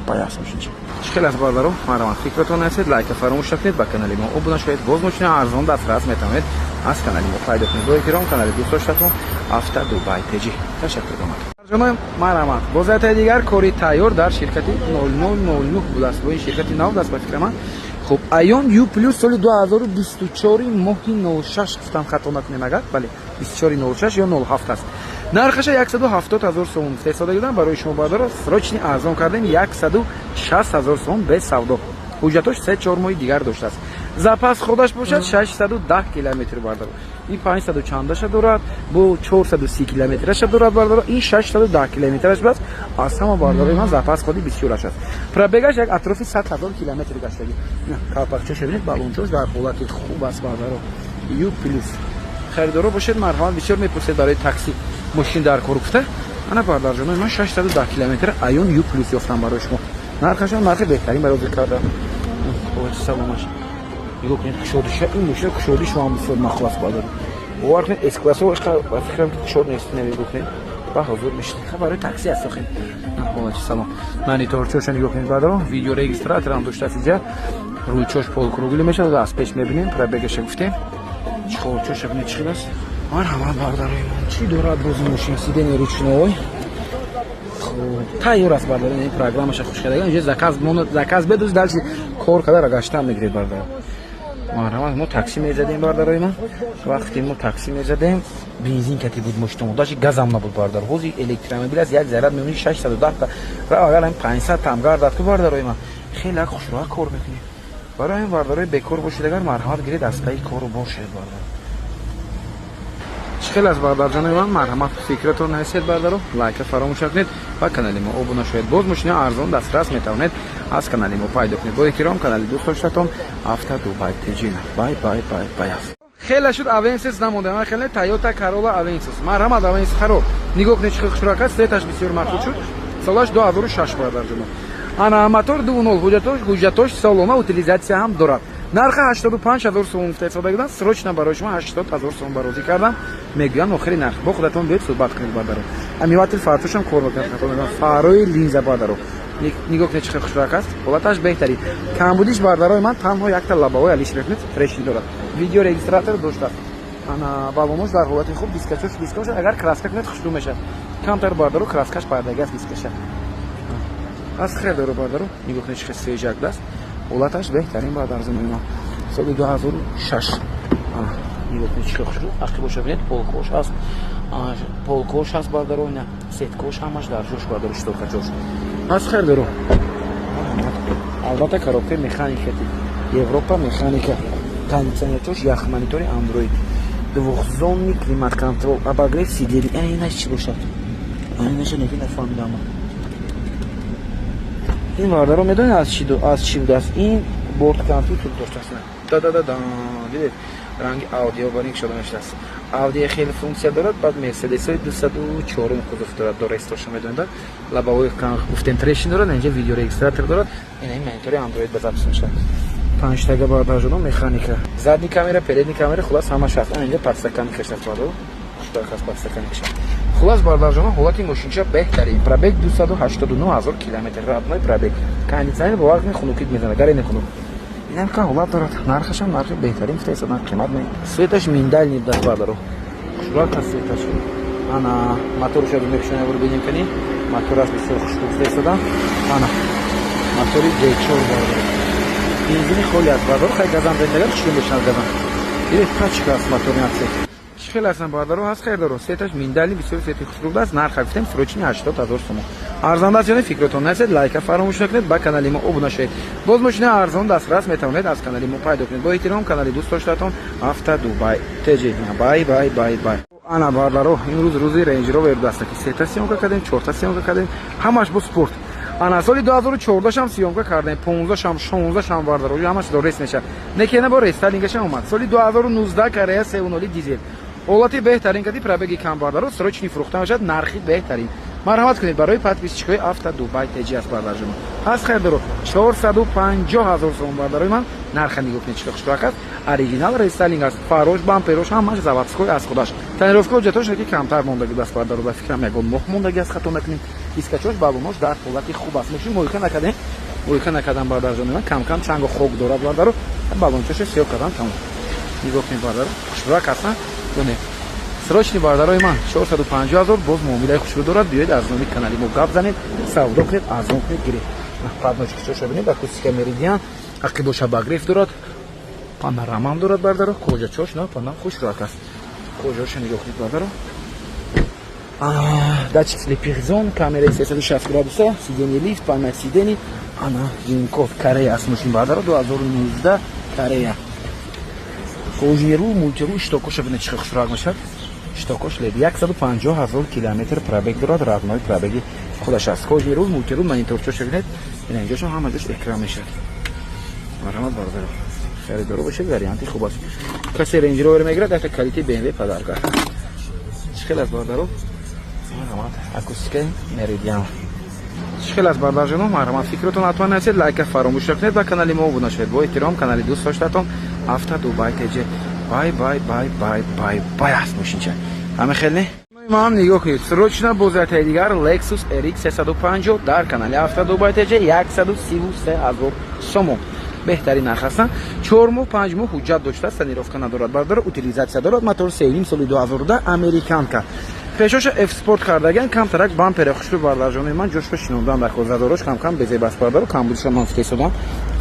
Бай аст мошинча. чӣ хел аст бардаро? Марҳамат фикротон насед, лайка фаромӯш накунед, ба канали мо обуна шавед. Боз мошина арзон дастрас метавонед аз канали мо пайдо кунед. Бо эҳтиром канали дӯст доштатон авто Дубай теҷи. Ташаккур дорам. ҷаноb марҳамат. Бо зиёдатаи дигар кори тайёр дар ширкати 0009 будаст. Бо ин ширкати нав даст ба фикра ман. Хуб, Ion U+ соли 2024 моҳи 06 гуфтам хато накунем агар. Бале, 24/06 ё 07 аст. нархаша 170,000 сом фистода гирдам барои шумо бардаро срочни арзон кардем 160,000 сом без савдо. ҳуҷҷатош 3-4 моҳи дигар доштааст. запас худаш бошад 610 километр бардаро. ин 500 чандаша дорад, бо 430 километраша дорад бардаро. ин 610 километраш бас. аз ҳама бардарои ман запас худи бисёраш аст. пробегаш як атрофи 100,000 километр гаштаги. калпакчош бинед, балончош дар ҳолати хуб аст бардаро. U+. харидоро бошед, марҳамат, бисёр мепурсед барои такси мошин дар кор гуфта. ана бардарҷонои ман 610 километр Ion U+ ёфтам барои шумо. нархашон нархи беҳтарин барои зикр кардам. ҳолати саломаш нигоҳ кунед, кушодиша ин мошина кушодиш ҳам бисёр махлас бардаро. бовар кунед, С-классо ба фикрам ки кушод нест, нигоҳ кунед. ба ҳозир мешинед. барои такси аст охин. ҳолати салом. мониторчоша нигоҳ кунед бардаро. видео регистратор ҳам доштааст инҷа. рулчош полукругли мешавад, аз пеш мебинем, пробегаша гуфтем. чиқолчоша бинед чӣ хел аст? марҳамат бардарои ман. чӣ дорад боз мошин сидени ручной? тайёр аст бардаро. ин программаша хуш кардаган. инҷа заказ bedӯз дальше кор кардара гаштан мегиред бардаро. марҳамат, мо такси мезадем бардарои ман. вақте мо такси мезадем бензин кати буд мошинамо, даши газам набуд бардаро. ҳозир электромобил аст, як заряд мемонӣ 610 та ва агар 500 там гардад ку бардарои ман. хеле хушроак кор мекунед. барои ин бардарои бекор бошед, агар марҳамат гиред аз таи кору бошед бардаро. чӣ хел аст бардарҷонои ман? марҳамат фикратон нависед бардаро. лайка фаромӯш накунед. ба канали мо обуна шавед. боз мошина арзон дастрас метавонед аз канали мо пайдо кунед. бо эҳтиром канали дӯст доштатон авто Дубай теҷина. бай аст. хеле шуд Avensis намонда. ман хеле Toyota Corolla Avensis. марҳамат, Avensis хароб. нигоҳ кунед чӣ хел хушроак аст. светаш бисёр махсуд шуд. солаш 2006 бардарҷоно. ана мотор 2.0 ҳуҷҷатош салона утилизатсия ҳам дорад. нархи 85000 сом фарстада гуфтанд, срочно барои шумо 80000 сом барозӣ кардам. Мегӯям охири нарх. Бо худатон биёед суҳбат кунед бардаро. Амиватил фартушам кор мекунад. Фарои линза бардаро. Нигоҳ кунед чӣ хел хушроқ аст. Ҳолаташ беҳтарин. Камбудиш бардарои ман танҳо якта лабавои алишрифнит фрешин дорад. Видео регистратор доштааст. Ана баломош дар ҳолати хуб дискач агар краска кунед хушрӯ мешавад. Камтар бардаро краскаш пайдагӣ аст дискаша. Аз хел доро бардаро. Нигоҳ кунед чӣ хел свежак даст. Ҳолаташ беҳтарин бардар зумони ман. Соли 2006. Нигоҳ кунед чӣ хел хушрӯ. Ақи боша бинед полкош аст. Полкош аст бардаро ина. Сеткош ҳамаш дар ҷош бардаро штокачош. Аз хел доро. Албатта коробка механика. Европа механика. Кондитсионерчош ях монитори Android. Двухзонный климат-контроль. Обогрев сидений. Иначе чӣ бошад? Иначе нефаҳмидам. Ин бардаро медонед аз чӣ будааст? Ин борд компютер доштааст. Да. Дидед? Ранги аудио баринг шуда мешудааст. Аудио хеле функсия дорад, баъд Mercedes-ои 204 кузов дорад. Дорестошо медонед? Лабавои гуфтем трешин дорад, инҷа видео регистратор дорад. Ин монитори Android ба запис мешавад. 5 тага бардажоно механика. Задни камера, передни камера, хулас ҳамаш аст. Инҷа подстаканникаш аст бардаро. Хуштак аст подстаканникаш. Хулас бардажоно ҳолати мошинча беҳтарин. Пробег 289000 км. Родной пробег. Кондитсионер бо вақт хунукит мезанад, гаре нехунук. Инам ка ҳолат дорад. Нархаш ҳам нархи беҳтарин фитаисадан, қимат не. Светаш миндальник даст бардаро. Хушроқ аст светаш. Ана моторш аз мекшона бур бинем кани. Мотор аст бисёр хушроқ фитаисадан. Ана мотори D4 бардаро. Бензини холи аст бардаро. Хай газан зендагар чӣ мешавад газан. Дидед тачка аст мотори аксет. Чӣ хел астан бардаро ҳаст хел доро. Светаш миндальник бисёр свети хушроқ аст. Нарх гуфтем срочни 80000 сом. Арзанда аст, фикротон насед, лайка фаромӯш накунед, ба канали мо обуна шавед. Боз мошина арзон дастрас метавонед аз канали мо пайдо кунед. Бо эҳтиром, канали дӯст доштаатон Авто Дубай TJ. Бай. Ана бардаро имрӯз рӯзи Range Rover даст ки 3 та сиёмка кардем, 4 та сиёмка кардем, ҳамаш бо спорт. Ана соли 2014 шам сиёмка кардем, 15 шам, 16 шам бардаро, ҳамаш до рейс мешавад. Некена бо рестайлингаш омад. Соли 2019 Корея 3.0 дизел. ҳолати беҳтарин кади пробеги кам бардаро, срочни фурӯхта мешавад, нархи беҳтарин. Марҳамат кунед барои подписчикои Авто Дубай TJ аст бардарҷон. Аз хел доро 450000 сом бардарои ман. Нарха нигоҳ кунед чӣ хушроқ аст. Оригинал рестайлинг аст. Фарош, бамперош ҳамаш заводской аз худаш. Тонировка ҳуҷҷатош ки камтар мондагӣ даст бардаро. Ба фикрам ягон моҳ мондагӣ аст, хато накунед. Дискачош балонош дар ҳолати хуб аст. Мошин мойка накардам бардарҷон ман. Кам чангу хок дорад бардаро. Балончош сиё кардам тамом. Нигоҳ кунед бардаро. Хушроқ аст. Донед. Срочни бардарои ман 450000 боз муомилаи хушрӯ дорад. Биёед аз номи канали мо гап занед, савдо кунед, арзон кунед, гиред. Падночки чоша бинед, акустика меридиан, ақи боша багриф дорад, панорамам дорад бардаро, коҷа чош, на панам хушроқ аст. Коҷаша нигоҳ кунед бардаро. Датчик слепихзон, камераи 360 градуса, сидени лифт, панель сидени, ана Жинков Корея аст мошин бардаро 2019 Корея. Кожниру, мультиру, штокоша бинед чӣ хел хушроқ мешавад. Штокош лед 150000 км пробег дорад, родной пробеги худаш аст. Кожниру, мультиру, мониторчош бинед. Ина инҷошо ҳама ҷош экран мешавад. Марҳамат бардаро. Харидоро бошед, варианти хуб аст. Касе Range Rover мегирад, дафта калити BMW падарка. Чӣ хел аст бардаро? Марҳамат. Акустикаи меридиан. Чӣ хел аст бардарҷоно? Марҳамат. Фикротон ҳатман насед, лайка фаромӯш накунед, ба канали мо обуна шавед. Бо эҳтиром, канали дӯст доштаатон Авто Дубай TJ. Бай аст мошинча. Ҳама хел не? Ман нигоҳ кунед. Срочно бо зайтаи дигар Lexus RX 350 дар канали Авто Дубай TJ 133000 сом. Беҳтарин нарх астан. 4 моҳ 5 моҳ ҳуҷҷат доштааст, тонировка надорад бардаро, утилизатсия дорад. Мотор 3.5 соли 2010 американка. Пешоша F-Sport кардаган, камтарак бампери хушрӯ бардарҷонои ман ҷошро шинондан дар хозадорош кам безебаст бардаро, камбудиша ман фитесодам.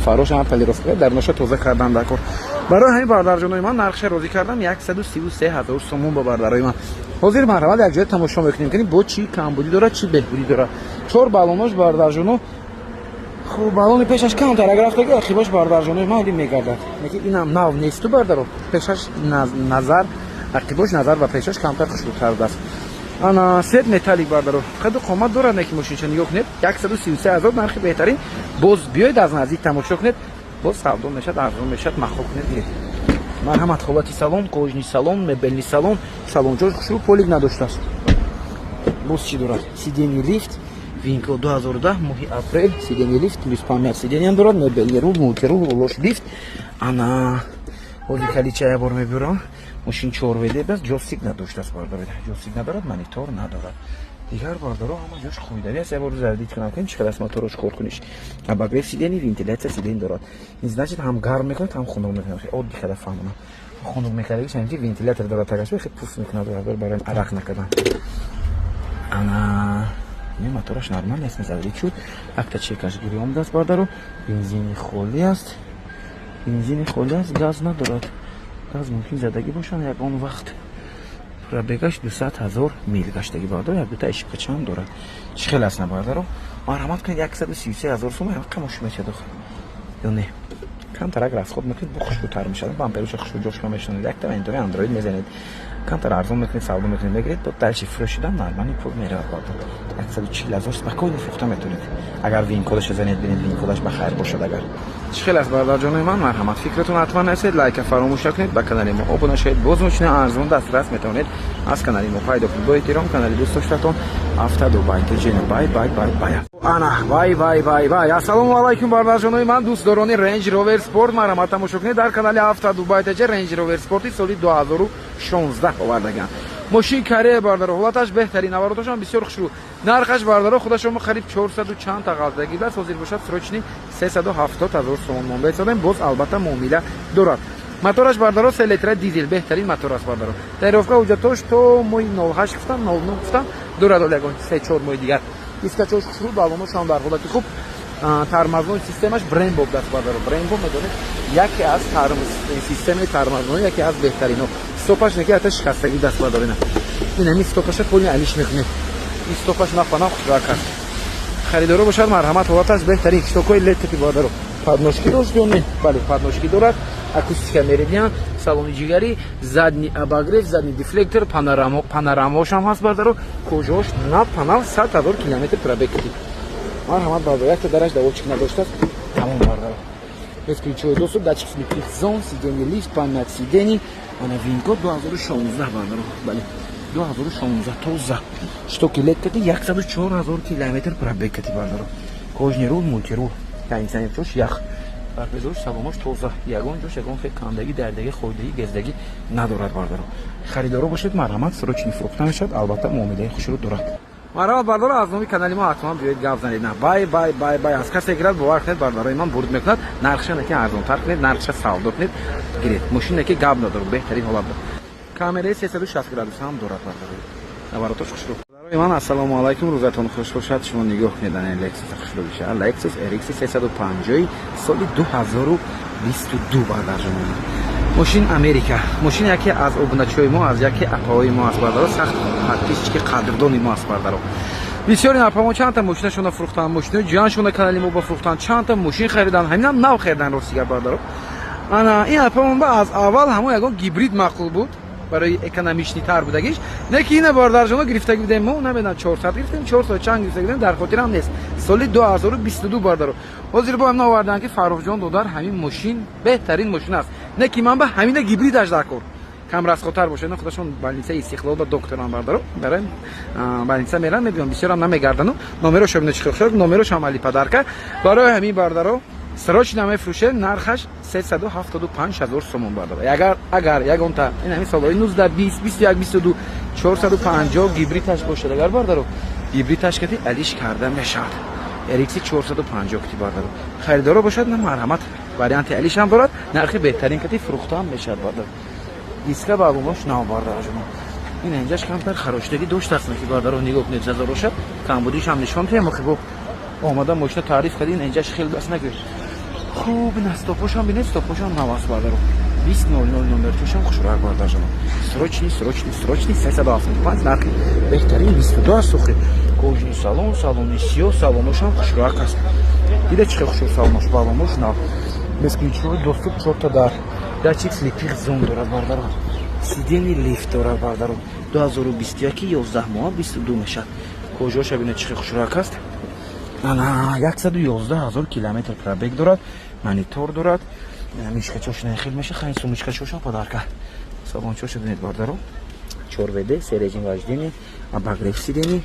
Фарош ҳама полировка дар ноша тоза кардан дар кор. Барои ҳамин бардарҷонои ман нархша розӣ кардам 133000 сомон ба бардарои ман. Ҳозир марҳамат як ҷоя тамошо мекунем ки бо чӣ камбудӣ дорад, чӣ беҳбудӣ дорад. 4 балонош бардарҷоно. Хуб, балони пешаш камтар, агар рафтаги ахибош бардарҷонои ман олим мегардад. Неки инам нав несту бардаро. Пешаш назар, ахибош назар ва пешаш камтар хушрӯтар даст. Ана сет металлик бардаро. Қаду қомат дорад неки мошинча нигоҳ кунед. 133000 нархи беҳтарин. Боз биёед аз наздик тамошо кунед. Боз савдо мешавад, арзон мешавад, махоб кунед гиред. Марҳамат, ҳолати салон, кожни салон, мебелни салон, салонҷош хушрӯ полик надоштааст. Боз чӣ дорад? Сидени лифт, Винко 2010 моҳи апрел сидени лифт плюс памят сидени ам дорад, мебели рул мултирул лош лифт ана ҳози каличая бор мебурам. Мошин 4 веде бас ҷостик надоштааст бардоред. Ҷостик надорад, монитор надорад. Дигар бардоро ҳама ҷош хӯйдари аст. Ябор зардид кунам ки чӣ қадар моторош кор куниш. Абагрев сидени вентилятсия сидени дорад. Ин значит ҳам гарм мекунад, ҳам хунук мекунад. Одди када фаҳмонам. Хунук мекунад чунки вентилятор дорад, тагаш хеле пуф мекунад, барои арақ накардан. Ана не мотораш нормал аст, мезаври чуд. Акта чекаш гири омдаст бардаро. Бензини холӣ аст. Бензини холӣ аст, газ надорад. Газ мумкин задаги бошад ягон вақт. Пробегаш 200,000 мил гаштаги бардаро, як дута ишиб чанд дорад. Чӣ хел аст бардаро? Марҳамат кунед 133,000 сум ҳаққа мош мешад охир. Ё не. Камтар расход мекунед, бо хушбӯтар мешад. Бамперуш хушбӯ ҷошка мешонед. Якта интори андроид мезанед. Камтар арзон мекунед, савдо мекунед, мегиред, то дарчи фурӯшидан нормали пул меравад бардаро. 140,000 спокойно фурӯхта метавонед. Агар вин кодаш занед бинед, вин кодаш ба хайр бошад агар. Чӣ хел аст бардар ҷонои ман? Марҳамат, фикратон ҳатман насед, лайка фаромӯш накунед, ба канали мо обуна шавед. Боз мошини арзон дастрас метавонед аз канали мо пайдо кунед. Бо эҳтиром, канали дӯст доштатон Авто Дубай. Тежена бай. Ана бай. Ассалому алайкум бардар ҷонои ман, дӯстдорони Range Rover Sport. Марҳамат, тамошо кунед дар канали Авто Дубай. Теҷа Range Rover Sport соли 2016 овардаган. Мошин каре бардаро, ҳолаташ беҳтарин, навороташам бисёр хушрӯ. Нархаш бардаро худашомо қариб 400 чанд тағалдагӣ дар ҳозир бошад срочни 370,000 сомон мон бесодем, боз албатта муомила дорад. Мотораш бардаро 3 литра дизел беҳтарин мотор аст бардаро. Таировка ҳуҷҷатош то моҳи 08 гуфтам, 09 гуфтам, дорад ягон 3-4 моҳи дигар. Дискачош хушрӯ, балоношам дар ҳолати хуб. Тармазной системаш Brembo даст бардаро. Brembo медонед, яке аз системаи тармазной, яке аз беҳтарино. Стопаш неки ата шикастагӣ даст бардарина. Ин ҳамин стопаша полни алиш мекунед. Ин стопаш нафана хушрак аст. Харидоро бошад, марҳамат, ҳолаташ беҳтарин. Штокои лед типи бардаро. Подножки дошт ё не? Бале, подножки дорад. Акустика меридиан, салони ҷигарӣ, задни абагрев, задни дефлектор, панорамошам ҳаст бардаро. Кожош на панал 100,000 километр пробег кардид. Марҳамат бардаро, якта дараш давочик надоштааст. Тамом бардаро. Безключовой доступ, датчик слепых зон, сидени лифт, памят сидени. Ана винко 2016 бардаро. Бале, 2016 тоза. Штоки лед кади 104,000 километр пробег кади бардаро. Кожни рул, мультирул. Кондиционер ҷош ях. Барпезош саломош тоза. Ягон ҷош ягон хел кандаги, дардаги, хойдаги, гездаги надорад бардаро. Харидоро бошед, марҳамат, срочни фурӯхта мешавад, албатта муомилаи хушрӯ дорад. Марҳамат бардаро, аз номи канали мо ҳатман биёед гап занед. На бай. Аз касе гирад бовар кунед, бардарои ман бурд мекунад. Нархша неки арзонтар кунед, нархша савдо кунед. Гиред. Мошин неки гап надорад, беҳтарин ҳолат дорад. Камераи 360 градус ҳам дорад бардарои. Наворотош хушрӯ. Бардарои ман ассалому алайкум, рӯзатон хуш бошад. Шумо нигоҳ кунед Lexus хушрӯ биша. Lexus RX 350 соли 2022 бардар ҷонои ман. Мошин Америка. Мошин яке аз обуначои мо, аз яке апаҳои мо аст бардаро. Сахт подписчики қадрдони мо аст бардаро. Бисёри апаҳо чандта мошинашона фурӯхтанд, мошинои ҷианшона канали мо ба фурӯхтанд, чандта мошин харидан, ҳаминам нав харидан ростига бардаро. Ана ин апаҳо ба аз аввал ҳамон ягон гибрид маъқул буд барои экономичнитар будагиш. Неки ина бардарҷоно гирифтаги будем мо, намедонам 400 гирифтем, 400 чанд гирифтаги будем, дар хотирам нест. Соли 2022 бардаро. Ҳозир бо ҳамин овардан ки Фаррухҷон додар, ҳамин мошин беҳтарин мошин аст. Неки ман ба ҳамина гибридаш дакор. Кам расходтар бошад, на худашон больницаи Истиқлол ба докторам бардаро. Барои больница мерам, мебинам бисёрам намегардану. Номерошо бинед чихохшад, номерошам али падарка. Барои ҳамин бардаро срочно мефурӯшед, нархаш 375,000 сомон бардаро. Агар ягонта ин ҳамин солҳои 19, 20, 21, 22, 450 гибридаш бошад, агар бардаро гибридаш кати алиш карда мешавад. RX 450 кати бардаро. Харидоро бошад, на марҳамат, варианти алиш ҳам дорад, нархи беҳтарин кати фурӯхта ҳам мешавад бардаро. Диска балумош нав бардаро ҷумо. Ин инҷаш камтар хароштагӣ доштааст ки бардаро нигоҳ кунед, зазорошад, камбудиш ҳам нишон тем хуб. Омада мошина таъриф кардин, инҷаш хел даст нагир. Хуб, на стопошам бинед, стопошам нав аст бардаро. 20:00 номертошам хушрак бардар ҷумо. Срочни 375, нархи беҳтарин 22 аст охир. Кожни салон, салони сиёҳ, салоношам хушрак аст. Дида чӣ хел хушрак салонош, баломош нав. Безключовой доступ 4 дар. Датчик слепых зон дорад бардаро. Сидени лифт дорад бардаро. 2021 11 моҳ 22 мешад. Кожоша бинед чӣ хел хушрак аст. Ана 111,000 километр пробег дорад. Монитор дорад. Мишкачош нахил меша, хайн сумочкачоша подарка. Салончоша бинед бардаро. 4 веде, середин вождение, обогрев сидений.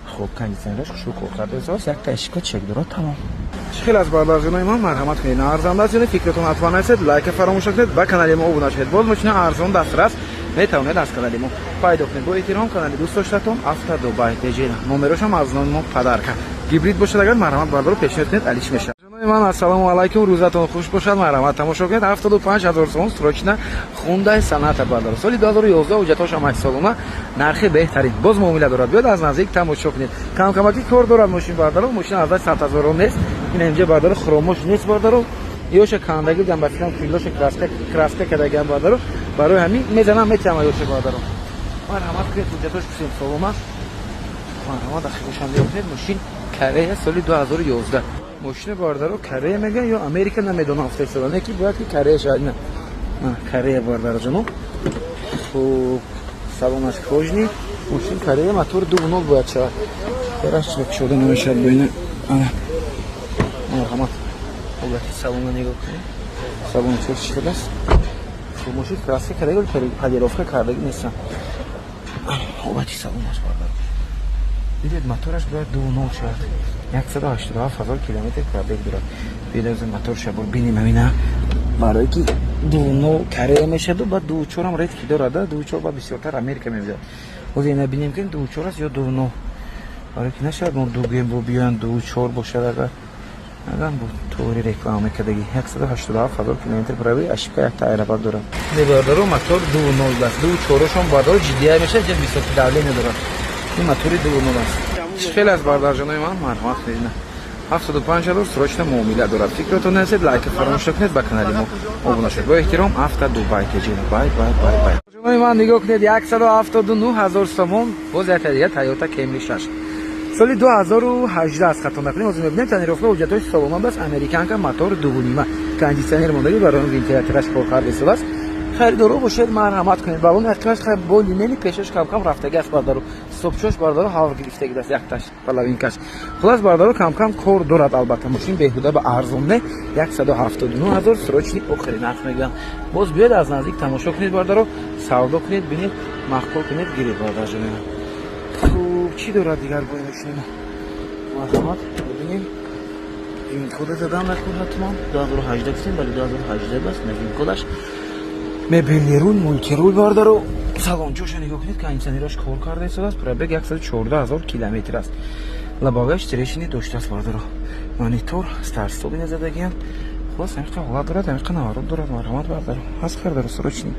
خب کاندیسیونرش خوشو کرده است یک تا اشکا چک داره تمام. خیلی از برداشتنای ما مرحمت کنید. ارزان است فکرتون حتما نشد لایک فراموش نکنید و کانال ما عضو شید. باز ماشین ارزان دسترس میتونید از کانال ما پیدا کنید. با احترام کانال دوست داشتم افتا دوبای تجینا نمرش هم از نام ما پدرکا گیبرید باشه اگر مرحمت بردار پیشنهاد کنید علیش میشه. من السلام علیکم روزتون خوش باشد. مرحمت تماشا کنید. 75000 سوم سروچنا خوندای صنعت بردار سال 2011 اوجتاش هم 8 سالونه نرخ بهترین باز معامله دارد. بیاد از نزدیک تماشا کنید. کم کمکی کار دارد ماشین بردار ماشین از 100000 نیست. این اینجا بردار خرومش نیست بردار یوش کاندگی گم بسیدم فیلوش کراسکه کده گم بردار برای همین میزنم میتونم یوش بردار مرحمت کنید اوجتاش بسیم سالونه مرحمت داخلشان بیاد ماشین کره سال 2011 ماشین باردارو کره میگن یا امریکا نمیدونم افتاد سالانه کی باید که کره شاید نه کره باردارو جنو خب سالونش کожні ماشین کره موتور 2.0 باید شد درش چک شده نمیشه ببینه مرحمت اوقات سالون نگاه کنید سالون چه شده است خب ماشین کراسه کره گل پدیرافکا کردگی نیستن اوقات سالونش باردارو دیدید موتورش باید 2.0 شد 187,000 کیلومتر پرده دارد. بیاد از موتور شبر بینیم همینا برای که 2.0 کره میشه و بعد 2.4 هم ریت کی دارد 2.4 بعد بسیارتر امریکا میاد. ولی اینا بینیم که 2.4 است یا 2.9 برای که نشد ما 2 گیم رو بیان 2.4 باشه اگر بود طوری رکلام میکردگی 187,000 کیلومتر پرده اشکا یک تایر بار دارد. میبردارو موتور 2.0 است 2.4 شون باردار جدی میشه جد 20 داله ندارد. این موتور 2.0 است. خیلی از برداشتنای من مرحمت کنید. 75000 سروچنا معامله دارد. فکرتون نشد لایک فراموش نکنید با کانال ما عضو شید. با احترام افتا دوبای تجینا بای بای بای بای. جناب من نگاه کنید 179000 سوم باز یک تایوتا کیمری 6 سال 2018 است خطا نکنیم از میبینیم تنیروفه اوجتاش سالونا بس امریکان که موتور 2.5 کاندیسیونر ماندگی برای ونتیلاتورش کار است. خریدارو باشید مرحمت کنید بالون ارتکاش خیلی بولی نمی پیشش کم کم رفتگی است باردارو صبحش باردارو هاور گرفتگی است یک تاش پلاوینکاش خلاص باردارو کم کم کور دارد البته ماشین بهوده به ارزون نه 179000 سروچنی آخرین نرخ میگم باز بیاد از نزدیک تماشا کنید باردارو سودا کنید ببینید مخکول کنید گیرید باردار جون خوب چی دارد دیگر با این ماشین مرحمت ببینید این کد زدم نکن حتما 2018 گفتیم ولی 2018 بس نوین کدش مبلی رول مولتی رول باردارو سالونچوش نگاه کنید که اینسانیراش کار کرده است پرابگ 114,000 کیلومتر است لباگش تریشنی داشته است باردارو مانیتور استارت استاپ نزدگی هم خلاص همین حالت دارد همین نوارد دارد مرحمت باردارو هست کردارو سروچنی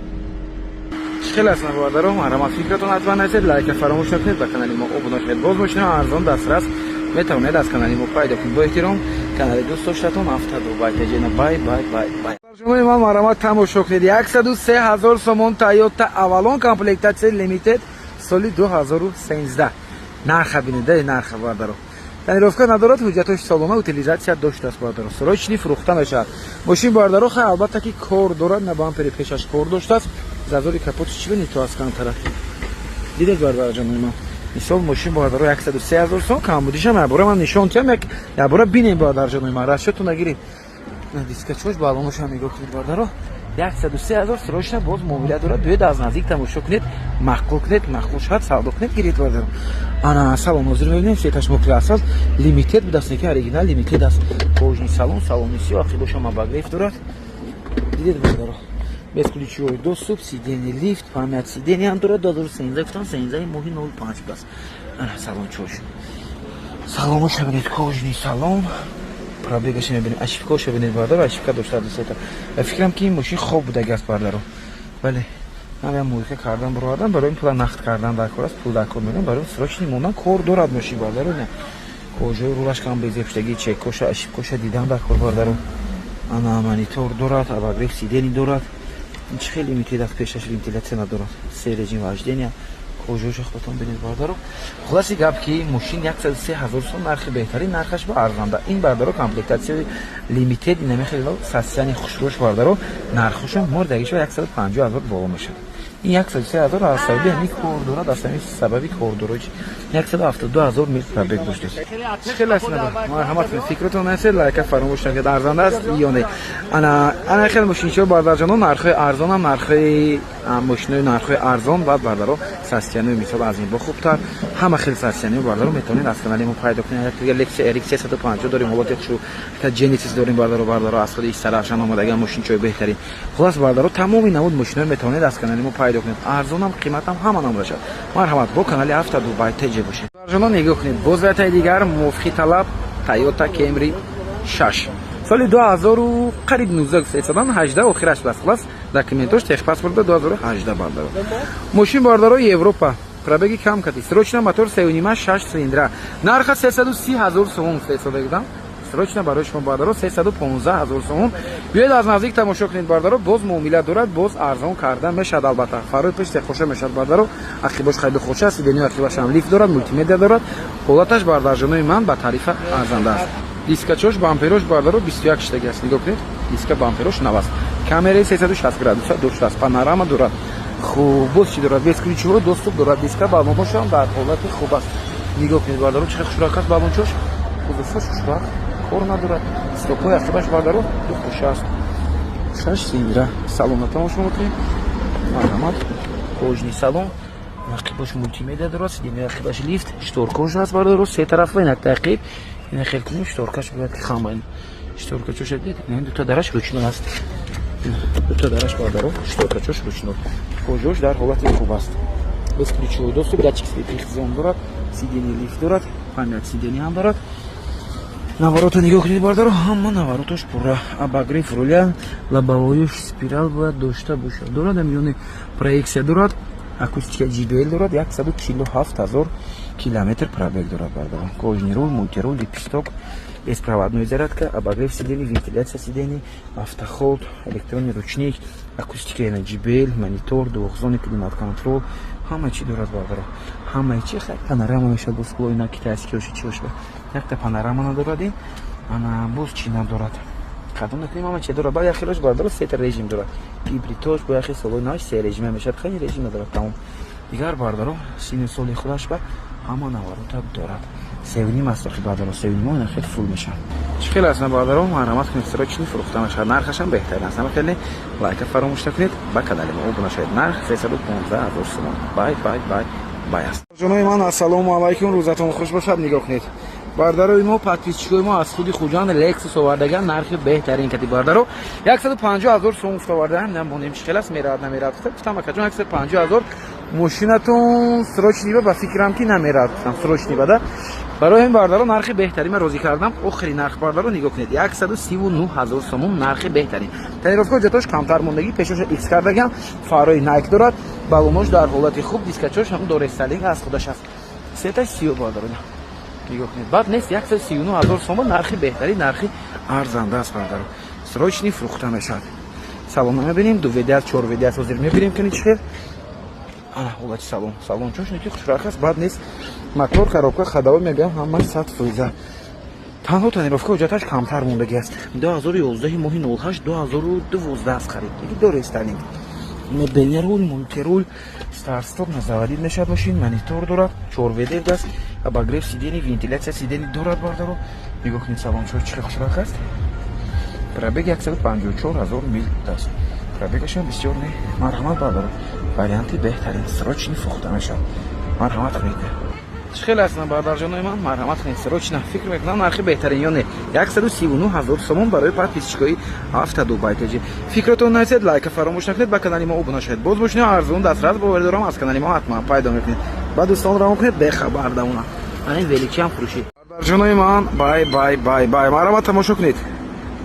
خیلی از باردارو مرحمت فکرتون حتما نشد لایک فراموش نکنید با کانال ما عضو شید باز ماشین ارزان دسترس میتونید از کانال ما پیدا کنید با احترام کانال دوست داشتم افتا دوبای تجینا بای بای بای بای. جناب من مرحمت تماشا کنید 103000 سوم تایوتا اولون کامپلکتاسیون لیمیتد سال 2013 نرخ بیننده نرخ باردارو تنیروفکا ندارد حجتش سالونه اوتیلیزاسیا داشته است باردارو سروچنی فروخته میشد ماشین باردارو خیلی البته که کار دارد نه بامپر پیشش کار داشته است زازوری کاپوت چی بینید تو از کان طرف دیدید باردارو جناب من مثال ماشین باردارو 103000 سوم کم بودیش هم برای من نشون تیم یک برای ببینید باردار جناب من راشتون نگیرید دیسکچوش بالونش هم نگاه کنید باردارو 103000 سروچنا باز معامله دارد بیاید از نزدیک تماشا کنید مخکول کنید مخکول شد سودا کنید گیرید باردارو انا سالون حاضر میبینید سیتاش مکلی اساس لیمیتد بود است که اوریجینال لیمیتد است کожні салон سی آخیلش هم باگریف دارد دیدید باردارو без ключевой доступ сиденье лифт память сиденья هم دارد 2013 گفتن 13 ماه 05 است انا سالون چوش سالونش ببینید کожні салон پرابگش میبینیم اشیفکاش ببینید باردارو اشیفکا داشته است فکرم که این ماشین خوب بوده گاز باردارو ولی من موقع کردم برای این پول نقد کردن در کار است پول در کار میگم برای سروچنی موندن کار دارد ماشین باردارو نه کجا رولش کم بزیپشتگی چکوش اشیفکاش دیدم در کار باردارو انا مانیتور دارد اباگریف سیدنی دارد این خیلی لیمیتد است پیشش ونتیلاتور ندارد سه رژیم واژدنیا کجاش خودتون ببینید باردارو خلاصی گپ که ماشین 103000 سوم نرخ بهترین نرخش با ارزنده این باردارو کامپلکتاسیون لیمیتد نمیخواد ساسیانی خوشروش باردارو نرخش مردگیش 150000 بالا میشه این 103000 از سبب همین کور دارد از همین سببی کور دارد 172,000 мил пробег доште. خیلی اسناد مرحمت کنید فکرتون نشه لایک فراموش نکنید ارزنده است یا نه انا خیلی ماشین شو بردار جانو نرخ ارزان هم نرخ ماشین نرخ ارزان بعد بردارو ساسیانو مثال از این با خوبتر همه خیلی ساسیانو بردارو میتونید از کانال ما پیدا کنید یک لکس RX 350 داریم حالت شو تا جنیتیس داریم بردارو از خود استراشن اومدگان ماشین چوی بهتری خلاص بردارو تمامی نمود ماشین میتونید از کانال ما پیدا کنید ارزان هم قیمت هم همان باشه مرحمت با کانال هفته دبی تج باشید جانو نگاه کنید بازرگشت دیگر موفقی طلب تویوتا کمری 6 سال 2000 قریب 19 سال 18 آخرش بس خلاص داکیومنتش تخ پاسپورت 2018 بردارو ماشین بردارو یوروپا пробеги кам кати срочно мотор 3.5 6 цилиндра нарх 330,000 сом фесодагидам срочно барои шумо бардоро 315,000 сом биёед аз наздик тамошо кунед бардоро боз муомила дорад боз арзон карда мешад албатта фарои пеште хоша мешад бардоро ақибош хайби хоша сидени ақибош ам лифт дорад мултимедия дорад ҳолаташ бардарҷонои ман ба тарифа арзанда аст дискачош бамперош бардоро 21 штаги аст нигоҳ кунед диска бамперош нав аст камераи 360 градуса дошт панорама дорад хуб боз чи дорад без ключҳо доступ дорад диска балоношам дар ҳолати хуб аст нигоҳ кунед бардоро чӣ хушрак аст балончош худофош хушрак кор надорад стопои ақибаш бардоро ду хуша аст 6 цилиндра салонна тамошо мекунед марҳамат кожни салон ақибаш мултимедия дорад сидени ақибаш лифт шторкош аст бардоро се тарафа инак тақиб ина хел кунем шторкаш бояд ки хамаин шторкачош дед ин дута дараш ручной аст дута дараш бардоро шторкачош ручной кожош дар ҳолати хуб аст без ключовой доступ датчик светлизон дорад сидени лифт дорад памят сидени ҳам дорад наворота нигоҳ кунед бардоро ҳама навороташ пурра обогрев руля лобовой спирал бояд дошта бошад дорад миёни проекция дорад акустика JBL дорад 147,000 километр пробег дорад бардоро кожни рул мультирул липисток беспроводной зарядка обогрев сидений вентиляция сидений автохолд электронный ручник акустика JBL монитор двухзонный климат-контроль ҳама чӣ дорад бардоро ҳамаи чӣ хай панорама мешад боз кулои на китайский оши чӣ бошад якта панорама надорадин ана боз чӣ надорад қадом накунем ҳама чӣ дорад баъд яхелош бардоро сета режим дорад гибридош бо яхи солои наш се режиме мешад хеле режим надорад тамом дигар бардоро сини соли худаш ба ҳама наворота дорад севним аст охи бардоро севнимо ина хеле фул мешад чӣ хеле аст бардоро марҳамат кунед срочни фурӯхта мешавад нархашам беҳтарин аст ҳама хеле лайка фаромӯш накунед ба канали мо обуна шавед нарх 315,000 сомон бай аст ҷонои ман ассалому алайкум рӯзатон хуш бошад нигоҳ кунед бардарои мо подписчикои мо аз худи хуҷанд лексус овардаган нархи беҳтарин кади бардаро 150,000 сом уфтовардаам намонем чӣ хел аст меравад намеравад гуфтам акаҷон 150,000 мошинатон срочниба ба фикрам ки намеравад гуфтам срочниба да барои ин бардаро нархи беҳтарин ма розӣ кардам охири нарх бардаро нигоҳ кунед 139,000 сомон нархи беҳтарин тонировка ҷатош камтар мондагӣ пешоша икс кардаган фарои найк дорад балонош дар ҳолати хуб дискачош ҳам до рестайлинг аз худаш аст сеташ 30 бардаро нигоҳ кунед баъд нест 139,000 сомон нархи беҳтарин нархи арзанда аст бардаро срочни фурӯхта мешавад салонна мебинем 2 ведиат 4 ведиат ҳозир мебинем кунед чӣ хел ана ҳолати салончош неки хушрак аст баъд нест мотор коробка ходовой мегӯям ҳамаи 100%. танҳо тонировка ҳуҷҷаташ камтар мондагӣ аст 2011 моҳи 08 2012 аст харид деги до рестайлинг мебелерул мультирул старстоп назавадид мешавад мошин монитор дорад 4 ведер аст обогрев сидени вентиляция сидени дорад бардаро нигоҳ кунед салончош чӣ хушрак аст пробег 154,000 мил аст пробегашам бисёр не марҳамат бардаро варианти беҳтарин срочни фухта мешавад марҳамат кунед чӣ хел аст бардарҷонои ман марҳамат кунед срочна фикр мекунам нархи беҳтарин ё не 139,000 сомон барои подписчикои ҳафта дубай теҷи фикротон насед лайка фаромӯш накунед ба канали мо обуна шавед боз бошини арзон дастрас боварӣ дорам аз канали мо ҳатман пайдо мекунед ба дӯстон равон кунед бехабар давона ани величиам фурӯшид бардарҷонои ман бай марҳамат тамошо кунед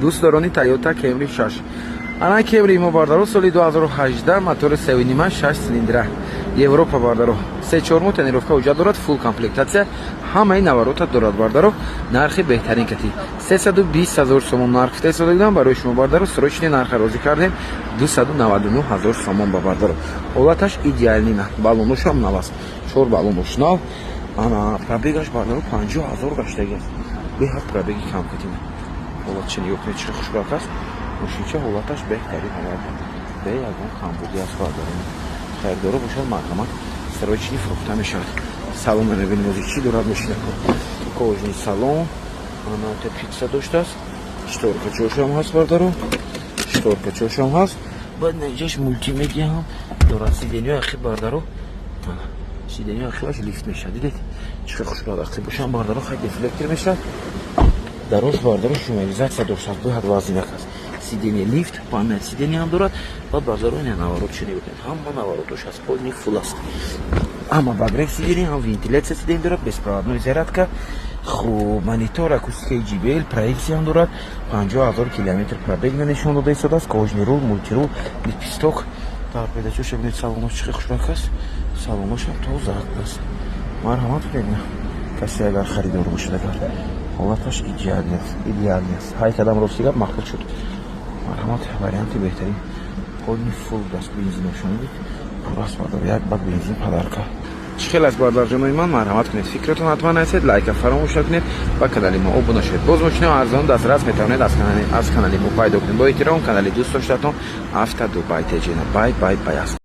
дӯстдорони Toyota Camry 6 ана Camry мо бардаро соли 2018 мотори 3.5 6 цилиндра Европа бардаро 3-4 мо тонировка ҳуҷҷат дорад фул комплектация ҳамаи наворота дорад бардаро нархи беҳтарин кати 320,000 сомон нарх фитесодагидам барои шумо бардаро срочни нарха розӣ кардем 299,000 сомон ба бардаро ҳолаташ идеалнина балоношам нав аст 4 балонош нав ана пробегаш бардаро 50,000 гаштаги аст беҳад пробеги кам катина ҳолат чи нигоҳ кунед чӣ хушрак аст мошинча ҳолаташ беҳтарин ҳолат бе ягон камбудӣ аст бардаро хайрдоро бошад марҳамат срочни фурӯхта мешавад салон мебель чӣ дорад машинако. Кожаный салон, она пицца доштааст. Шторка чоршам ҳаст бардаро. Шторка чоршам ҳаст. Баъд инҷош мултимедиа ҳам дорад. Сиденияи ахи бардаро. Сиденияи ахиваш лифт мешавад. Дидед? Чӣ қадр хушрод ахи бошам бардаро хай дефлектор мешавад. Дароз бардаро шумализатсия дошад. Баъд вазинак аст. Сидения лифт, панель сидения ҳам дорад. Баъд бардаро ин наворот шуни бикунед. Ҳама наворотош аст. Полник фул аст. Ама багрек сидения ҳам вентилятсия сидения дорад. Беспроводной зарядка. Хуб, монитор, акустика JBL, проекция ҳам дорад. 50000 километр пробег нишон дода истодааст. Кожаный рул, мультирул, липисток. Дар педачош бинед салонош чӣ хушрак аст. Салонош ҳам тоза аст. Марҳамат кунед. Касе агар харидор бошад, агар ҳолаташ идеалӣ аст. Ҳай кадам рости гап махлуд шуд. Марҳамат, варианти беҳтарин. Полный фул даст бензиношон дид. Пурас бардар, як бак бензин падарка. Чӣ хел аст бардарҷонои ман, марҳамат кунед. Фикратон ҳатман айсед, лайка фаромӯш накунед ва канали мо обуна шавед. Боз мошинаҳо арзон дастрас метавонед аз канали мо пайдо кунед. Бо эҳтиром, канали дӯст доштатон Авто Дубай Теҷина. Бай аст.